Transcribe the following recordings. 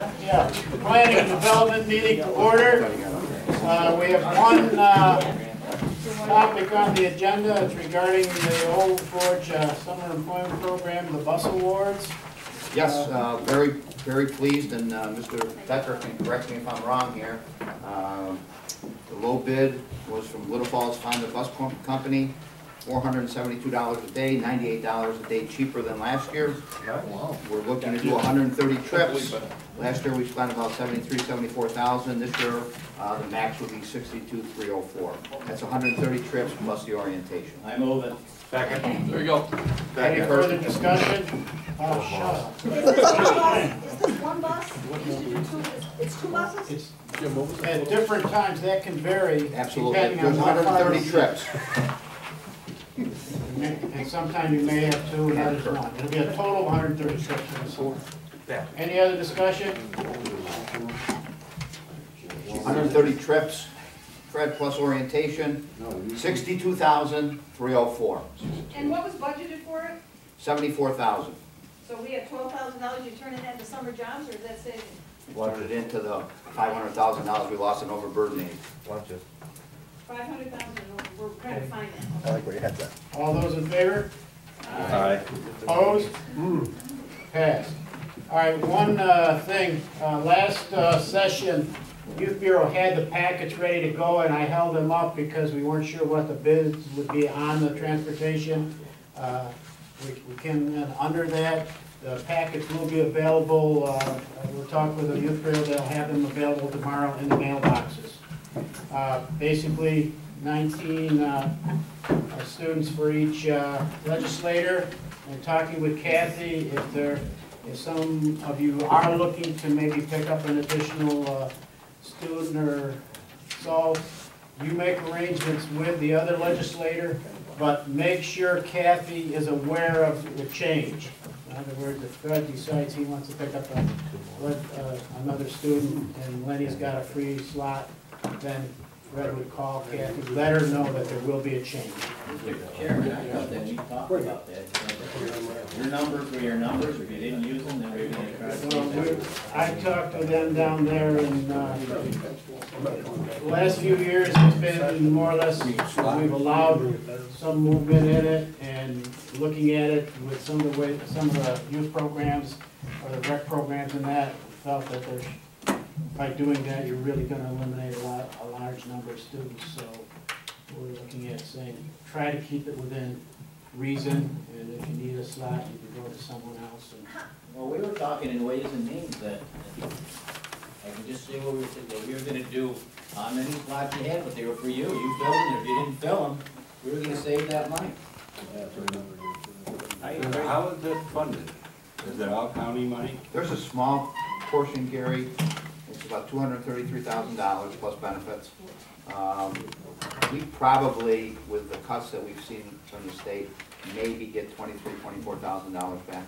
Yeah, planning and development meeting to order. We have one topic on the agenda. It's regarding the Old Forge Summer Employment Program, the bus awards. Yes, very pleased, and Mr. Becker can correct me if I'm wrong here. The low bid was from Little Falls Honda Bus Company, $472 a day, $98 a day cheaper than last year. Wow. We're looking to do 130 trips. Last year we spent about $74,000. This year the max would be $62,304. That's 130 trips plus the orientation. I move it. Second. There you go. Any further discussion? Oh, shut up. Is this one bus? It's two buses? It's at different times. That can vary. Absolutely. Depending There's on what part 130 of- trips. And sometimes you may have two and others not. It'll be a total of 130 trips for this one. Any other discussion? 130 trips, Fred plus orientation, $62,304. And what was budgeted for it? $74,000. So we have $12,000, you turn in that to summer jobs, or is that savings? Turned it into the $500,000 we lost in overburden aid. 500,000, we're trying to find that. I like where your head's at. All those in favor? Aye. Opposed? Passed. All right, one thing, last session, Youth Bureau had the packets ready to go, and I held them up because we weren't sure what the bids would be on the transportation. We came under that. The packets will be available. We'll talk with the Youth Bureau. They'll have them available tomorrow in the mailboxes. Basically, 19 students for each legislator. And talking with Kathy, if some of you are looking to maybe pick up an additional student or so, you make arrangements with the other legislator, but make sure Kathy is aware of the change. In other words, if Fred decides he wants to pick up another student and Lenny's got a free slot, then Fred would call Kathy, let her know that there will be a change. Chairman, I thought that we talked about that. Your numbers were your numbers. If you didn't use them, then we were going to try to Well, I talked to them down there, and the last few years it's been more or less, we've allowed some movement in it, and looking at it with some of the youth programs or the rec programs and that, felt that there's, by doing that, you're really going to eliminate a large number of students. So we're looking at saying, try to keep it within reason, and if you need a slot, you can go to someone else. Well, we were talking in ways and means that I can just say what we were going to do on any slots you had, but they were for you. You filled them. If you didn't fill them, we were going to save that money. How is this funded? Is it all county money? There's a small portion, Gary. It's about $233,000 plus benefits. We probably, with the cuts that we've seen from the state, maybe get $23,000, $24,000 back.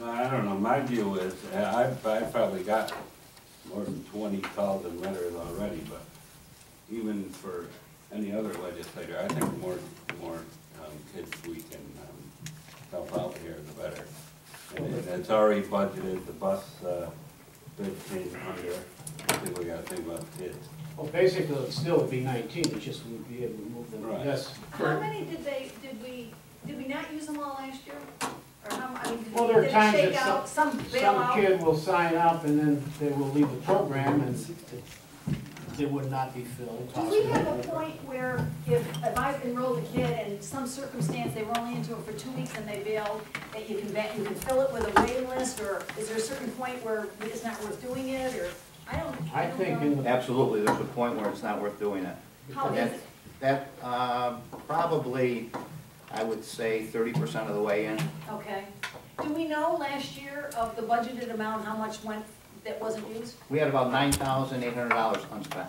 I don't know, my view is, I've probably got more than 20,000 letters already, but even for any other legislator, I think the more kids we can help out here, the better. And it's already budgeted, the bus bid came under, I think we gotta think about kids. Well, basically, it still would be 19, it's just we'd be able to move them. Right. Yes. How many did we not use them all last year? Or how, I mean, Well, there are did it times shake that out, some bail Some out? kid will sign up and then they will leave the program and it would not be filled. Do we have a point where if I've enrolled a kid and some circumstance, they were only into it for 2 weeks and they bailed, that you can fill it with a waiting list, or is there a certain point where it's not worth doing it, or, I don't know. Absolutely, there's a point where it's not worth doing it. How is it? That probably, I would say 30% of the way in. Okay. Do we know last year of the budgeted amount, how much went that wasn't used? We had about $9,800 unspent.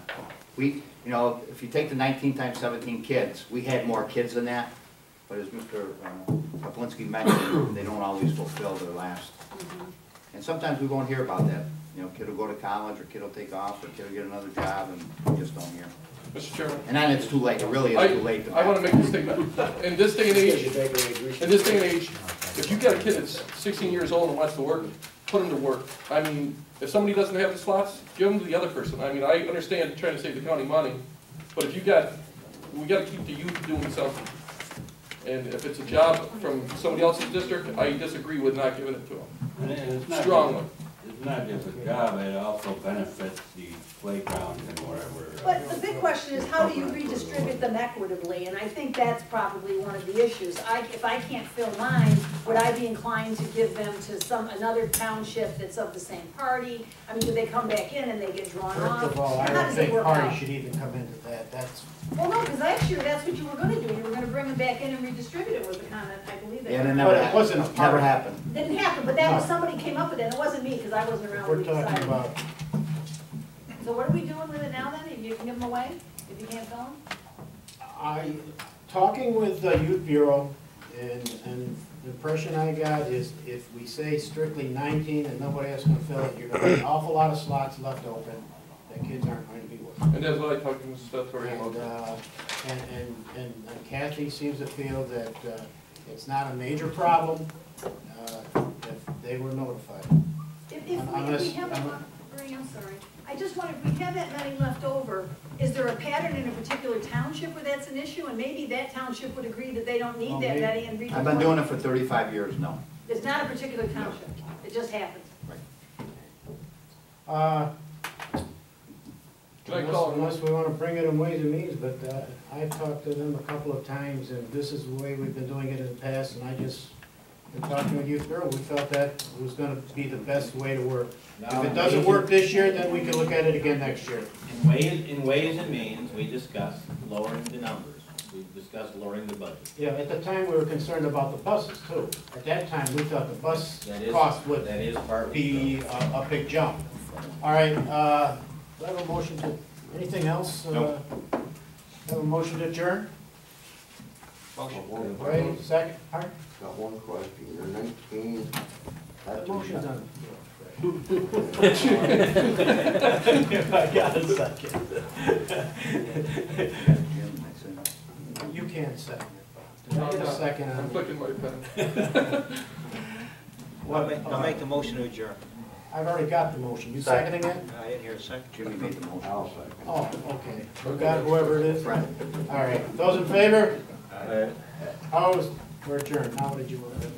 If you take the 19 times 17 kids, we had more kids than that. But as Mr. Kaplinsky mentioned, they don't always fulfill their last. And sometimes we won't hear about that. Kid will go to college, or kid will take off, or kid will get another job, and we just don't hear. Mr. Chairman. And then it's too late. It really is too late. I want to make a statement. In this day and age, if you got a kid that's 16 years old and wants to work, put them to work. I mean, if somebody doesn't have the slots, give them to the other person. I mean, I understand trying to save the county money, but if we gotta keep the youth doing something. And if it's a job from somebody else's district, I disagree with not giving it to them. And it's not Strongly. It's not just a job, it also benefits the playgrounds and wherever. But the big question is, how do you redistribute them equitably? And I think that's probably one of the issues. If I can't fill mine, would I be inclined to give them to another township that's of the same party? I mean, do they come back in and they get drawn off? First of all, I How don't does it think work party out? should even come into that, that's, Well, no, because last year, that's what you were gonna do. You were gonna bring them back in and redistribute it was the comment, I believe that. And it But never it happened. wasn't a Never part- happened. Didn't happen, but that was, No. somebody came up with it, and it wasn't me, because I wasn't around when we're we talking decided. about, So what are we doing with it now then, if you can give them away, if you can't fill them? talking with the youth bureau, and the impression I got is if we say strictly 19 and nobody else can fill it, you're gonna have an awful lot of slots left open that kids aren't going to be working. And that's what I talked to Mrs. Stettori And, about. and Kathy seems to feel that it's not a major problem if they were notified. If we Unless- have, Marie, I'm sorry, I just wonder, if we have that money left over, is there a pattern in a particular township where that's an issue? And maybe that township would agree that they don't need that maybe. money and redeploy? I've been doing it for 35 years now. It's not a particular township, it just happens. Can I call Unless we want to bring it in Ways and Means, but I've talked to them a couple of times, and this is the way we've been doing it in the past, and I just, in talking with Youth Bureau, we felt that was going to be the best way to work. If it doesn't work this year, then we can look at it again next year. In ways and means, we discussed lowering the numbers. We discussed lowering the budget. Yeah, at the time, we were concerned about the buses too. At that time, we thought the bus That is- cost would That is partly be a big jump. All right, do I have a motion to, anything else? Have a motion to adjourn? Right, second, Art? Got one question, you're 19. The motion's on. I got a second. You can't second it, Bob. Did I get a second I'm on? flicking my pen. I'll make the motion to adjourn. I've already got the motion. You seconding it? I didn't hear a second. Jimmy made the motion. I'll second. Oh, okay. We got whoever it is. Friend. All right. Those in favor? Opposed? We're adjourned. Now what did you want to do?